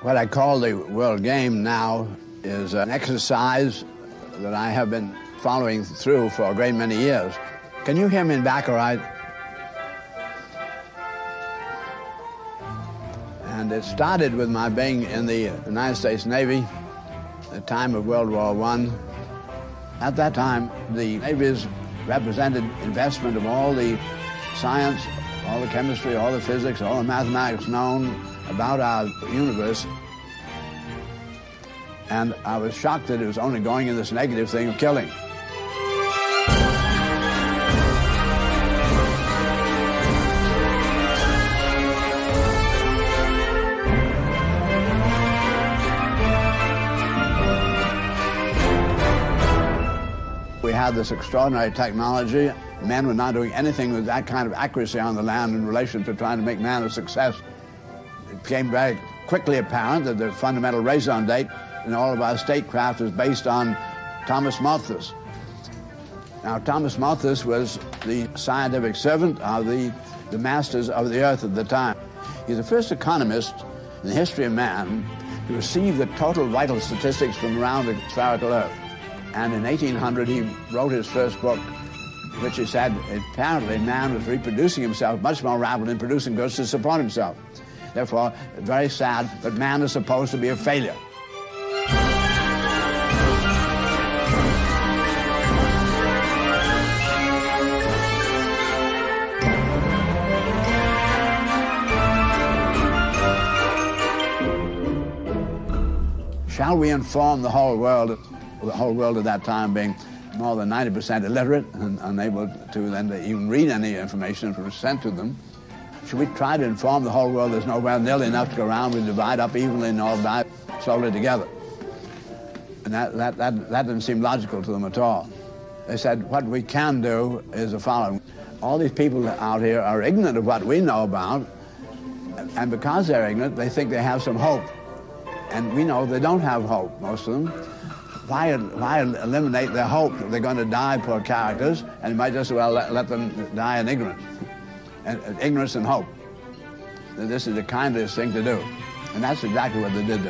What I call the world game now is an exercise that I have been following through for a great many years. Can you hear me in back all right? And it started with my being in the United States Navy at the time of World War I. At that time, the navies represented investment of all the science, all the chemistry, all the physics, all the mathematics known about our universe. And I was shocked that it was only going in this negative thing of killing. We had this extraordinary technology. Men were not doing anything with that kind of accuracy on the land in relation to trying to make man a success. It became very quickly apparent that the fundamental raison d'etre in all of our statecraft was based on Thomas Malthus. Now, Thomas Malthus was the scientific servant of the masters of the earth at the time. He's the first economist in the history of man to receive the total vital statistics from around the spherical earth. And in 1800, he wrote his first book, which he said apparently man was reproducing himself much more rapidly in producing goods to support himself. Therefore, very sad, but man is supposed to be a failure. Shall we inform the whole world at that time being more than 90% illiterate and unable to then even read any information that was sent to them? Should we try to inform the whole world there's nowhere nearly enough to go around, we divide up evenly and all die slowly together? And that didn't seem logical to them at all. They said, what we can do is the following. All these people out here are ignorant of what we know about, and because they're ignorant, they think they have some hope. And we know they don't have hope, most of them. Why eliminate their hope that they're going to die, poor characters, and you might just as well let them die in ignorance. Ignorance and hope. This is the kindest thing to do. And that's exactly what they did do.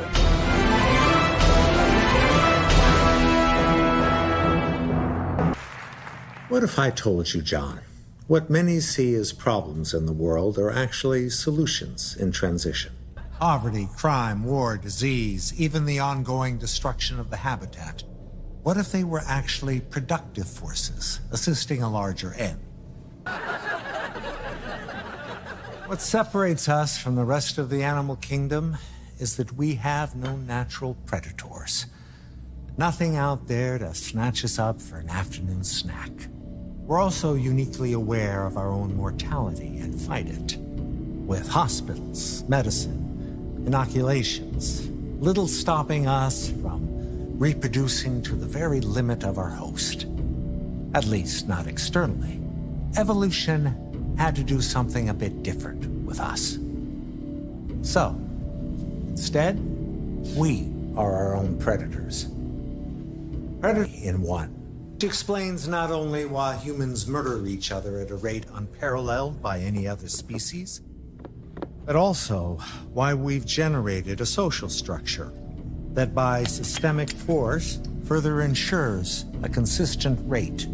What if I told you, John, what many see as problems in the world are actually solutions in transition? Poverty, crime, war, disease, even the ongoing destruction of the habitat. What if they were actually productive forces, assisting a larger end? What separates us from the rest of the animal kingdom is that we have no natural predators. Nothing out there to snatch us up for an afternoon snack. We're also uniquely aware of our own mortality and fight it. With hospitals, medicine, inoculations, little stopping us from reproducing to the very limit of our host. At least not externally. Evolution had to do something a bit different with us. So, instead, we are our own predators. Predator in one. Which explains not only why humans murder each other at a rate unparalleled by any other species, but also why we've generated a social structure that by systemic force further ensures a consistent rate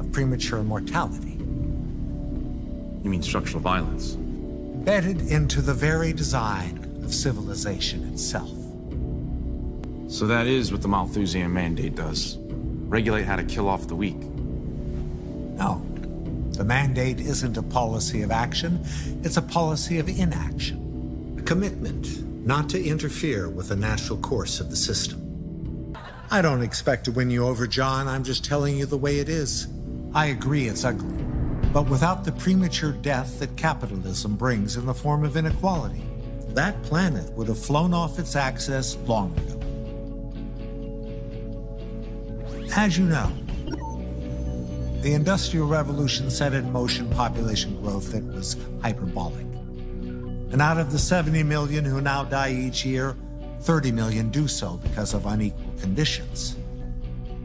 of premature mortality. You mean structural violence? Embedded into the very design of civilization itself. So that is what the Malthusian mandate does. Regulate how to kill off the weak. No. The mandate isn't a policy of action, it's a policy of inaction. A commitment not to interfere with the natural course of the system. I don't expect to win you over, John. I'm just telling you the way it is. I agree it's ugly, but without the premature death that capitalism brings in the form of inequality, that planet would have flown off its axis long ago. As you know, the Industrial Revolution set in motion population growth that was hyperbolic. And out of the 70 million who now die each year, 30 million do so because of unequal conditions.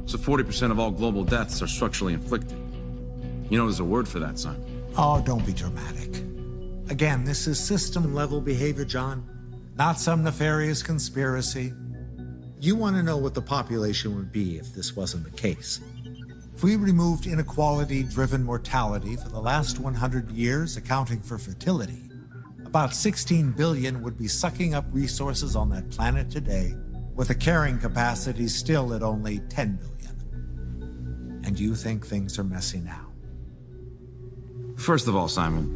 So 40% of all global deaths are structurally inflicted. You know there's a word for that, son. Oh, don't be dramatic. Again, this is system-level behavior, John. not some nefarious conspiracy. You want to know what the population would be if this wasn't the case. If we removed inequality-driven mortality for the last 100 years, accounting for fertility, about 16 billion would be sucking up resources on that planet today, with a carrying capacity still at only 10 billion. And you think things are messy now? First of all, Simon,